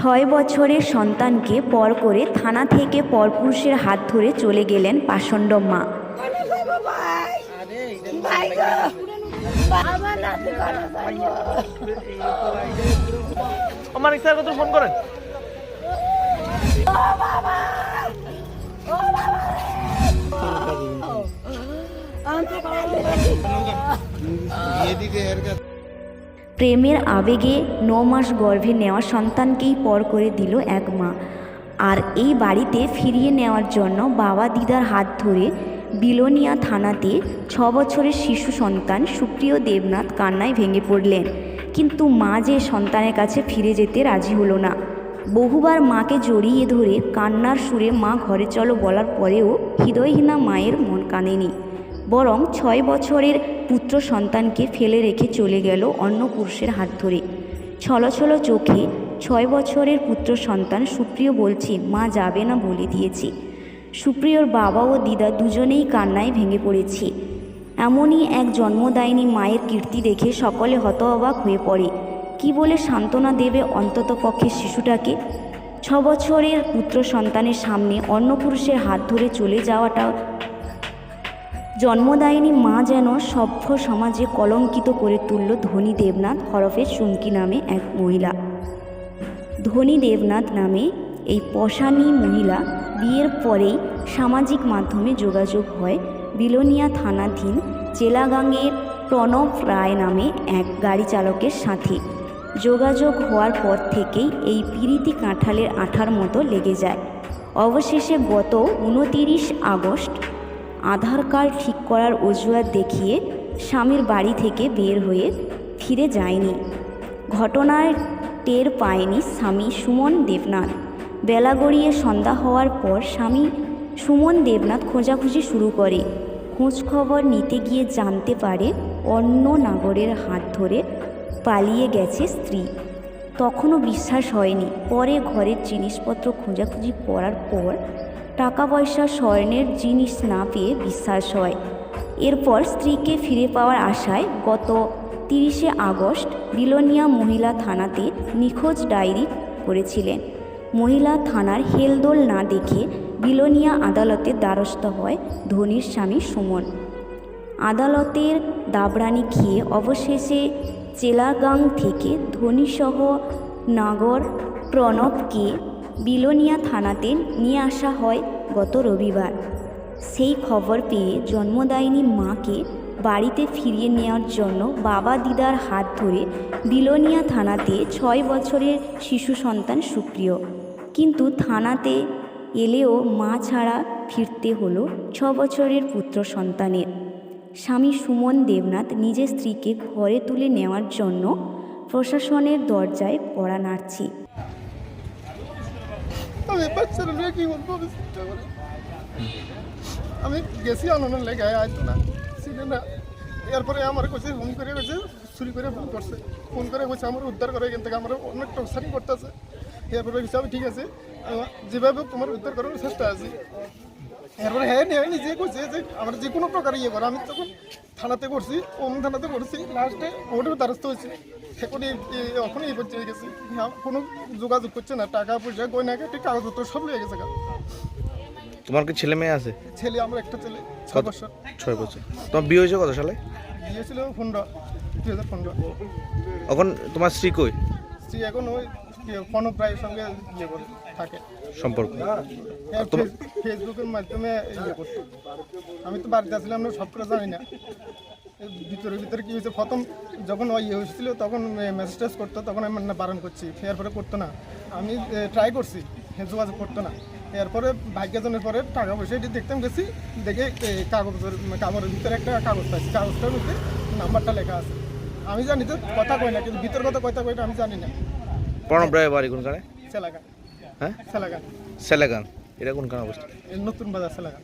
6 বছরের সন্তানকে পর করে থানা থেকে পরপুরুষের হাত ধরে চলে গেলেন পাষণ্ড মা। আমার ইচ্ছার কথা ফোন করেন। প্রেমের আবেগে 9 মাস গর্ভে নেওয়া সন্তানকেই পর করে দিল এক মা। আর এই বাড়িতে ফিরিয়ে নেওয়ার জন্য বাবা দিদার হাত ধরে বিলোনিয়া থানাতে 6 বছরের শিশু সন্তান সুপ্রিয় দেবনাথ কান্নায় ভেঙে পড়লেন। কিন্তু মা যে সন্তানের কাছে ফিরে যেতে রাজি হলো না। বহুবার মাকে জড়িয়ে ধরে কান্নার সুরে মা ঘরে চলো বলার পরেও হৃদয়হীনা মায়ের মন কাঁদেনি, বরং 6 বছরের পুত্র সন্তানকে ফেলে রেখে চলে গেল অন্য পুরুষের হাত ধরে। ছলছল চোখে 6 বছরের পুত্র সন্তান সুপ্রিয় বলছে মা যাবে না বলে দিয়েছে। সুপ্রিয়র বাবা ও দিদা দুজনেই কান্নায় ভেঙে পড়েছে। এমনই এক জন্মদায়িনী মায়ের কীর্তি দেখে সকলে হতবাক হয়ে পড়ে। কি বলে সান্ত্বনা দেবে অন্ততপক্ষে শিশুটাকে? 6 বছরের পুত্র সন্তানের সামনে অন্য পুরুষের হাত ধরে চলে যাওয়াটা জন্মদায়িনী মা যেন সভ্য সমাজে কলঙ্কিত করে তুলল ধনী দেবনাথ হরফে চুমকি নামে এক মহিলা। ধনী দেবনাথ নামে এই পশানি মহিলা বিয়ের পরেই সামাজিক মাধ্যমে যোগাযোগ হয় বিলোনিয়া থানাধীন চেলাগাংয়ের প্রণব রায় নামে এক গাড়ি চালকের সাথে। যোগাযোগ হওয়ার পর থেকেই এই পিরিতি কাঁঠালের আঠার মতো লেগে যায়। অবশেষে গত 29 আগস্ট আধার কার্ড ঠিক করার অজুহাত দেখিয়ে স্বামীর বাড়ি থেকে বের হয়ে ফিরে যায়নি। ঘটনার টের পায়নি স্বামী সুমন দেবনাথ। বেলা গড়িয়ে সন্ধ্যা হওয়ার পর স্বামী সুমন দেবনাথ খোঁজাখুঁজি শুরু করে। খোঁজখবর নিতে গিয়ে জানতে পারে অন্য নাগরের হাত ধরে পালিয়ে গেছে স্ত্রী। তখনও বিশ্বাস হয়নি। পরে ঘরের জিনিসপত্র খোঁজাখুঁজি করার পর টাকা পয়সা স্বর্ণের জিনিস না পেয়ে বিশ্বাস হয়। এরপর স্ত্রীকে ফিরে পাওয়ার আশায় গত 30 আগস্ট বিলোনিয়া মহিলা থানাতে নিখোঁজ ডায়েরি করেছিলেন। মহিলা থানার হেলদোল না দেখে বিলোনিয়া আদালতের দ্বারস্থ হয় ধনীর স্বামী সুমন। আদালতের দাবরানি খেয়ে অবশেষে চেলাগাং থেকে ধনীসহ নাগর প্রণবকে বিলোনিয়া থানাতে নিয়ে আসা হয় গত রবিবার। সেই খবর পেয়ে জন্মদায়িনী মাকে বাড়িতে ফিরিয়ে নেওয়ার জন্য বাবা দিদার হাত ধরে বিলোনিয়া থানাতে 6 বছরের শিশু সন্তান সুপ্রিয়। কিন্তু থানাতে এলেও মা ছাড়া ফিরতে হলো 6 বছরের পুত্র সন্তানের। স্বামী সুমন দেবনাথ নিজের স্ত্রীকে ঘরে তুলে নেওয়ার জন্য প্রশাসনের দরজায় কড়া নাড়ছে। আমি গেছি আনন্দের লেগে আইতো না ছিল না। এরপরে আমার কাছে ফোন করে গেছে, চুরি করে ফোন করছে, ফোন করে গেছে আমার উদ্ধার করে এখান থেকে আমার অনেক টর্চারি করতেছে। এরপরে হিসাবে ঠিক আছে, যেভাবে তোমার উদ্ধার করার চেষ্টা আছে। এরপরে হ্যাঁ নিজে করছে যে আমার যে কোনো প্রকার ইয়ে করে। আমি তখন থানাতে করছি, অন্য থানাতে করছি, লাস্টে ওটাও দ্বারস্থ হয়েছি। এখন এখন এই পর্যায়ে গেছি, কোনো যোগাযোগ করছে না। টাকা পয়সা গয়নাঘাটি কাগজপত্র সব লেগে গেছে। তোমার কি ছেলে মেয়ে আছে? ছেলে, আমরা একটা ছেলে, 6 বছর। 6 বছর। তোমার বিয়ে হয়েছে কত সালে? বিয়ে ছিল 2015। এখন তোমার স্ত্রী কই? স্ত্রী এখন ওই প্রণব রায়ের সঙ্গে ইয়ে করে থাকে সম্পর্ক। ফেসবুকের মাধ্যমে ইয়ে করতো। আমি তো বাড়িতে আসলাম না, সব করে জানি না। ভিতরে কী হয়েছে, প্রথম যখন ওই ইয়ে হয়েছিল তখন মেসেজ করতো, তখন আমি না বারণ করছি। এরপরে করতো না। আমি ট্রাই করছি, যোগাযোগ করতো না। এরপরে ভাগ্যজনের পরে টাকা পয়সা এটি দেখতাম গেছি, দেখে কাগজের ভিতরে একটা কাগজ পাইছি। কাগজটার মধ্যে নাম্বারটা লেখা আছে। আমি জানি তো কথা কই না, কিন্তু ভিতর কথা কইটা আমি জানি না। প্রণব রায় বাড়ি কোনখানে? সেলাগান। হ্যাঁ, সেলাগান। সেলাগান। এটা কোনখানে অবস্থা? নতুন বাজার সেলাগান।